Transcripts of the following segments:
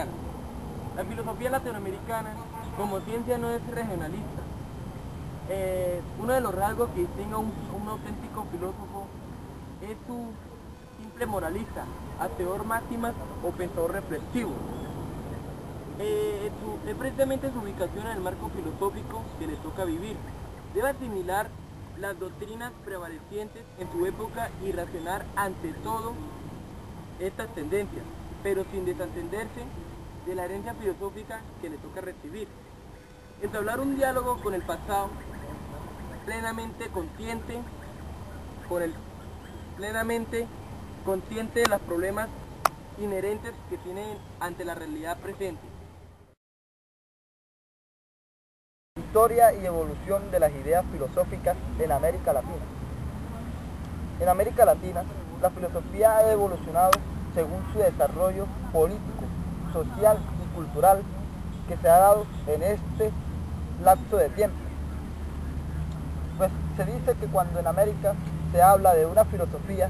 latinoamericana. La filosofía latinoamericana como ciencia no es regionalista. Uno de los rasgos que distingue a un auténtico filósofo es su simple moralista, hacedor máximas o pensador reflexivo. Es precisamente su ubicación en el marco filosófico que le toca vivir. Debe asimilar las doctrinas prevalecientes en su época y razonar ante todo estas tendencias, pero sin desentenderse de la herencia filosófica que le toca recibir. Entablar un diálogo con el pasado plenamente consciente de los problemas inherentes que tienen ante la realidad presente. Historia y evolución de las ideas filosóficas en América Latina. En América Latina, la filosofía ha evolucionado según su desarrollo político, social y cultural que se ha dado en este lapso de tiempo. Pues se dice que cuando en América se habla de una filosofía,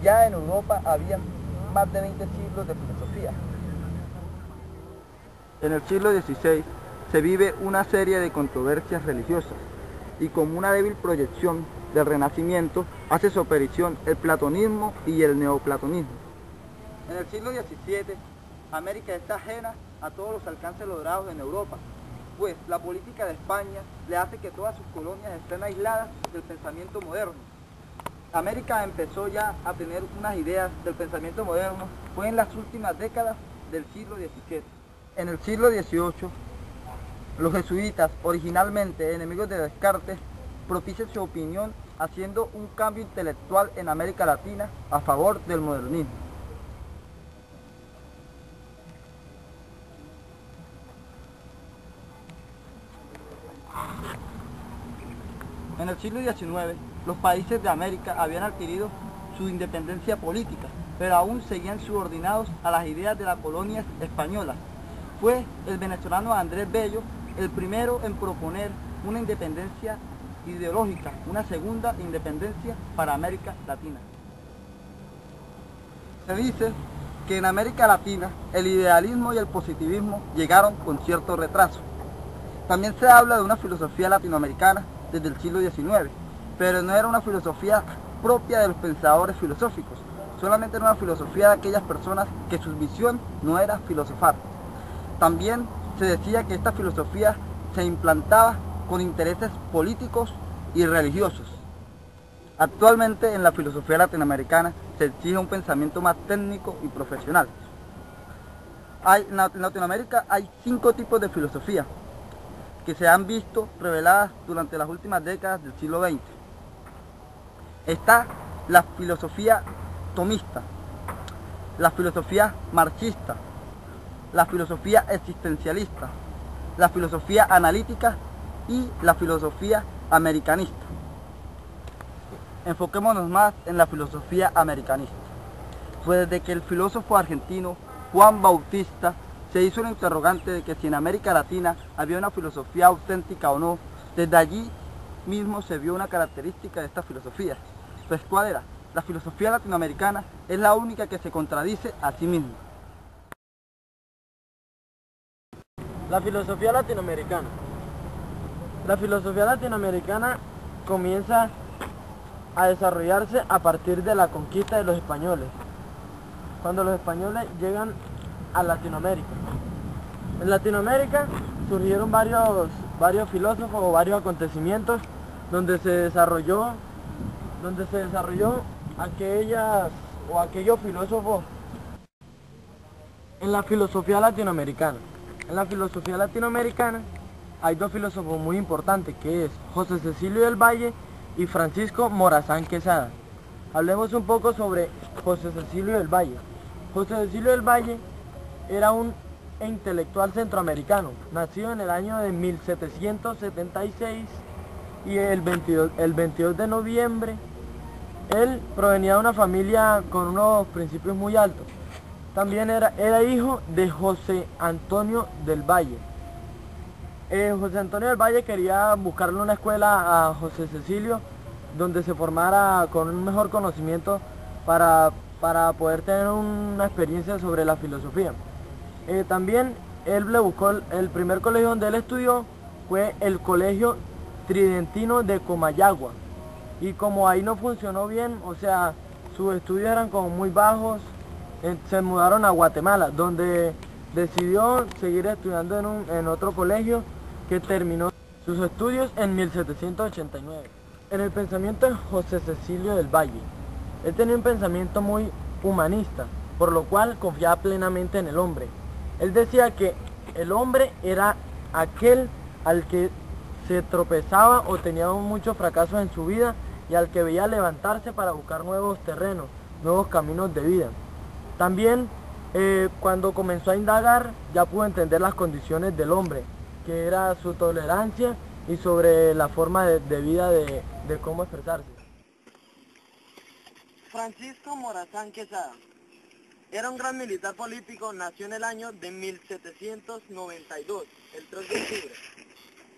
ya en Europa había más de 20 siglos de filosofía. En el siglo XVI se vive una serie de controversias religiosas y como una débil proyección del Renacimiento hace su aparición el platonismo y el neoplatonismo. En el siglo XVII, América está ajena a todos los alcances logrados en Europa, pues la política de España le hace que todas sus colonias estén aisladas del pensamiento moderno. América empezó ya a tener unas ideas del pensamiento moderno fue en las últimas décadas del siglo XVII. En el siglo XVIII, los jesuitas, originalmente enemigos de Descartes, propician su opinión haciendo un cambio intelectual en América Latina a favor del modernismo. En el siglo XIX, los países de América habían adquirido su independencia política, pero aún seguían subordinados a las ideas de las colonias españolas. Fue el venezolano Andrés Bello el primero en proponer una independencia ideológica, una segunda independencia para América Latina. Se dice que en América Latina el idealismo y el positivismo llegaron con cierto retraso. También se habla de una filosofía latinoamericana desde el siglo XIX, pero no era una filosofía propia de los pensadores filosóficos, solamente era una filosofía de aquellas personas que su visión no era filosofar. También se decía que esta filosofía se implantaba con intereses políticos y religiosos. Actualmente en la filosofía latinoamericana se exige un pensamiento más técnico y profesional. En Latinoamérica hay 5 tipos de filosofía que se han visto reveladas durante las últimas décadas del siglo XX. Está la filosofía tomista, la filosofía marxista, la filosofía existencialista, la filosofía analítica y la filosofía americanista. Enfoquémonos más en la filosofía americanista. Pues desde que el filósofo argentino Juan Bautista se hizo el interrogante de que si en América Latina había una filosofía auténtica o no, desde allí mismo se vio una característica de esta filosofía. Pues ¿cuál era? La filosofía latinoamericana es la única que se contradice a sí misma. La filosofía latinoamericana. La filosofía latinoamericana comienza a desarrollarse a partir de la conquista de los españoles, cuando los españoles llegan a Latinoamérica. En Latinoamérica surgieron varios filósofos o varios acontecimientos donde se desarrolló aquellos filósofos. En la filosofía latinoamericana hay 2 filósofos muy importantes, que es José Cecilio del Valle y Francisco Morazán Quesada. Hablemos un poco sobre José Cecilio del Valle. José Cecilio del Valle era un intelectual centroamericano, nacido en el año de 1776 y el 22 de noviembre. Él provenía de una familia con unos principios muy altos. También era hijo de José Antonio del Valle. José Antonio del Valle quería buscarle una escuela a José Cecilio donde se formara con un mejor conocimiento para poder tener una experiencia sobre la filosofía. También él le buscó el primer colegio donde él estudió fue el Colegio Tridentino de Comayagua, y como ahí no funcionó bien, o sea, sus estudios eran como muy bajos, se mudaron a Guatemala, donde decidió seguir estudiando en otro colegio que terminó sus estudios en 1789. En el pensamiento de José Cecilio del Valle, él tenía un pensamiento muy humanista, por lo cual confiaba plenamente en el hombre. Él decía que el hombre era aquel al que se tropezaba o tenía muchos fracasos en su vida y al que veía levantarse para buscar nuevos terrenos, nuevos caminos de vida. También cuando comenzó a indagar ya pudo entender las condiciones del hombre, que era su tolerancia y sobre la forma de vida de cómo expresarse. Francisco Morazán Quesada era un gran militar político, nació en el año de 1792, el 3 de octubre,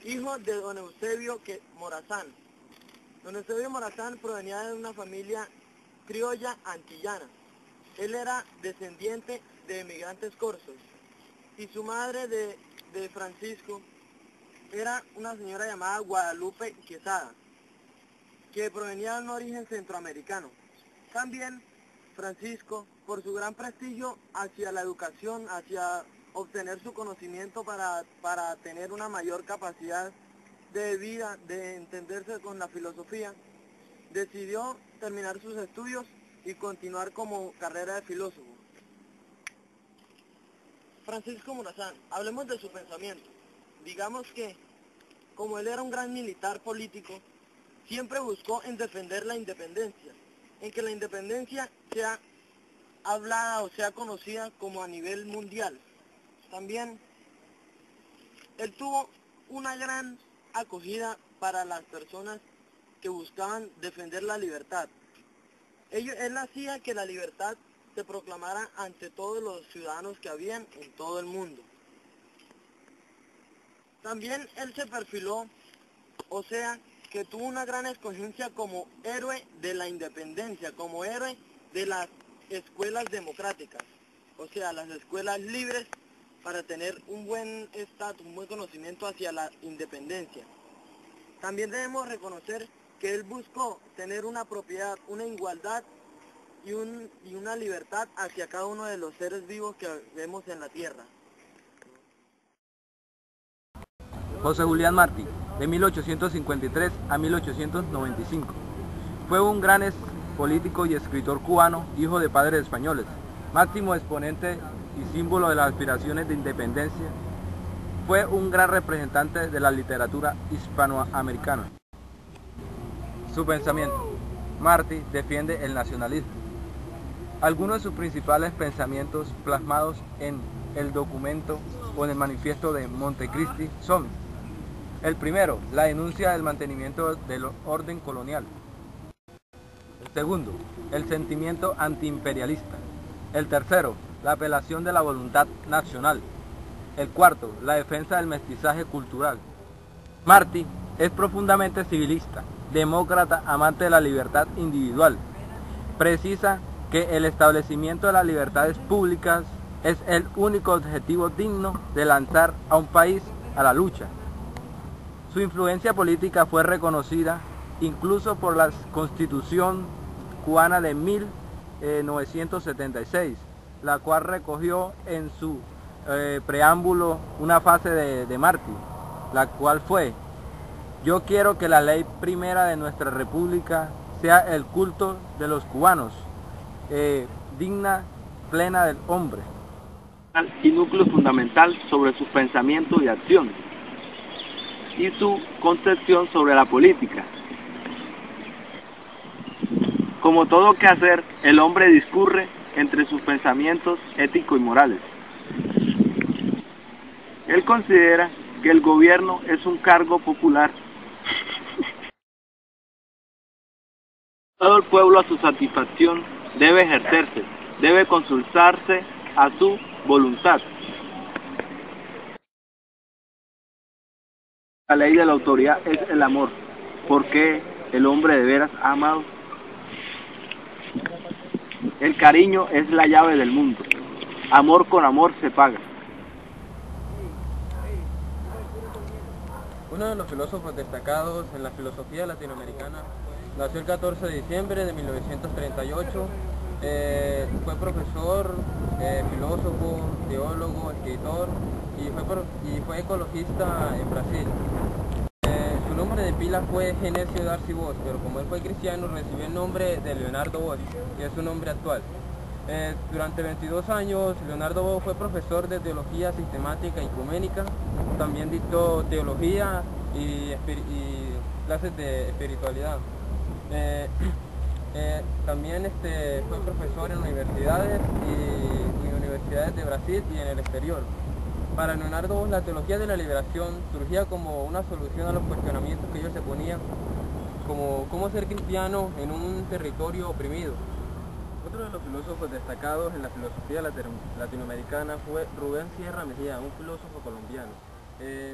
hijo de don Eusebio Morazán. Don Eusebio Morazán provenía de una familia criolla antillana. Él era descendiente de emigrantes corsos y su madre de Francisco era una señora llamada Guadalupe Quesada, que provenía de un origen centroamericano. También Francisco, por su gran prestigio hacia la educación, hacia obtener su conocimiento para tener una mayor capacidad de vida, de entenderse con la filosofía, decidió terminar sus estudios y continuar como carrera de filósofo. Francisco Morazán, hablemos de su pensamiento. Digamos que, como él era un gran militar político, siempre buscó en defender la independencia, en que la independencia sea hablada o sea conocida como a nivel mundial. También, él tuvo una gran acogida para las personas que buscaban defender la libertad. Él hacía que la libertad se proclamara ante todos los ciudadanos que habían en todo el mundo. También él se perfiló, o sea, que tuvo una gran escogencia como héroe de la independencia, como héroe de las escuelas democráticas, o sea, las escuelas libres para tener un buen estatus, un buen conocimiento hacia la independencia. También debemos reconocer que él buscó tener una propiedad, una igualdad y una libertad hacia cada uno de los seres vivos que vemos en la tierra. José Julián Martí, de 1853 a 1895. Fue un gran político y escritor cubano, hijo de padres españoles, máximo exponente y símbolo de las aspiraciones de independencia. Fue un gran representante de la literatura hispanoamericana. Su pensamiento. Martí defiende el nacionalismo. Algunos de sus principales pensamientos plasmados en el documento o en el manifiesto de Montecristi son: el primero, la denuncia del mantenimiento del orden colonial. El segundo, el sentimiento antiimperialista. El tercero, la apelación de la voluntad nacional. El cuarto, la defensa del mestizaje cultural. Martí es profundamente civilista, demócrata, amante de la libertad individual. Precisa que el establecimiento de las libertades públicas es el único objetivo digno de lanzar a un país a la lucha. Su influencia política fue reconocida incluso por la Constitución cubana de 1976, la cual recogió en su preámbulo una frase de Martí, la cual fue: yo quiero que la ley primera de nuestra república sea el culto de los cubanos, digna, plena del hombre. Y núcleo fundamental sobre su pensamiento y acción, y su concepción sobre la política. Como todo quehacer, el hombre discurre entre sus pensamientos éticos y morales. Él considera que el gobierno es un cargo popular. Todo el pueblo a su satisfacción debe ejercerse, debe consultarse a su voluntad. La ley de la autoridad es el amor, porque el hombre de veras ha amado. El cariño es la llave del mundo. Amor con amor se paga. Uno de los filósofos destacados en la filosofía latinoamericana nació el 14 de diciembre de 1938. Fue profesor, filósofo, teólogo, escritor y fue ecologista en Brasil. Su nombre de pila fue Genesio Darcy Bosch, pero como él fue cristiano recibió el nombre de Leonardo Bosch, que es su nombre actual. Durante 22 años, Leonardo Bosch fue profesor de teología sistemática y ecuménica, también dictó teología y clases de espiritualidad. También fue profesor en universidades y universidades de Brasil y en el exterior. Para Leonardo Bosch, la teología de la liberación surgía como una solución a los cuestionamientos que ellos se ponían, como cómo ser cristiano en un territorio oprimido. Otro de los filósofos destacados en la filosofía latinoamericana fue Rubén Sierra Mejía, un filósofo colombiano.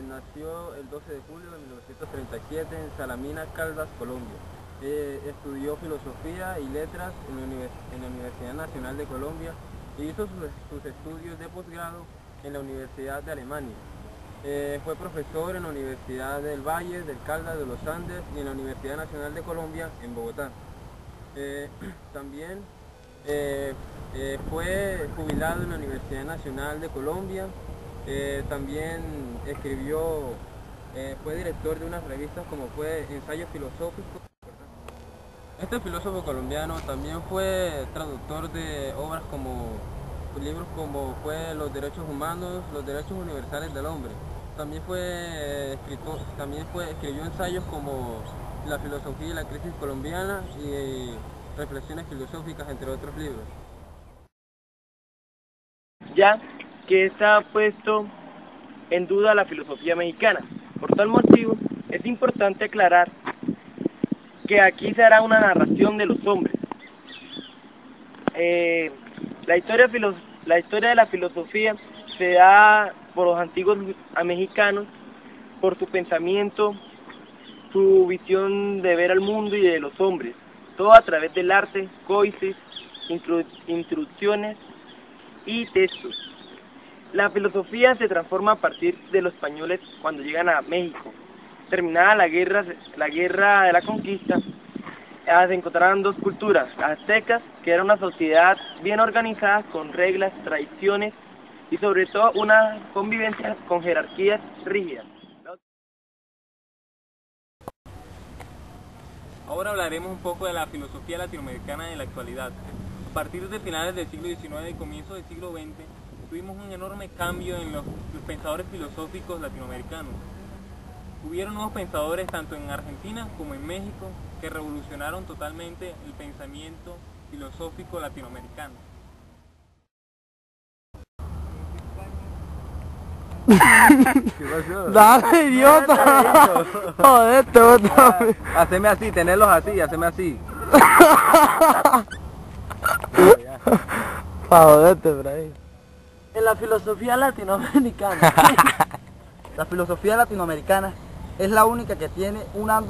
Nació el 12 de julio de 1937 en Salamina, Caldas, Colombia. Estudió filosofía y letras en la Universidad Nacional de Colombia e hizo sus estudios de posgrado en la Universidad de Alemania. Fue profesor en la Universidad del Valle, del Caldas, de los Andes y en la Universidad Nacional de Colombia en Bogotá. También fue jubilado en la Universidad Nacional de Colombia. También escribió, fue director de unas revistas como fue Ensayos Filosóficos. Este filósofo colombiano también fue traductor de obras libros como fue Los Derechos Humanos, Los Derechos Universales del Hombre. También escribió ensayos como La Filosofía y la Crisis Colombiana y Reflexiones Filosóficas, entre otros libros. Ya que está puesto en duda la filosofía mexicana. Por tal motivo, es importante aclarar que aquí se hará una narración de los hombres. La historia de la filosofía se da por los antiguos mexicanos, por su pensamiento, su visión de ver al mundo y de los hombres, todo a través del arte, códices, instrucciones y textos. La filosofía se transforma a partir de los españoles cuando llegan a México. Terminada la guerra de la conquista, se encontraron dos culturas, las aztecas, que era una sociedad bien organizada con reglas, tradiciones y sobre todo una convivencia con jerarquías rígidas. Ahora hablaremos un poco de la filosofía latinoamericana en la actualidad. A partir de finales del siglo XIX y comienzos del siglo XX, tuvimos un enorme cambio en los pensadores filosóficos latinoamericanos. Hubieron nuevos pensadores tanto en Argentina como en México que revolucionaron totalmente el pensamiento filosófico latinoamericano. Dale, idiota. Joder, Haceme así, tenerlos así, haceme así. Pa' joderte, Bray. En la filosofía latinoamericana. La filosofía latinoamericana es la única que tiene una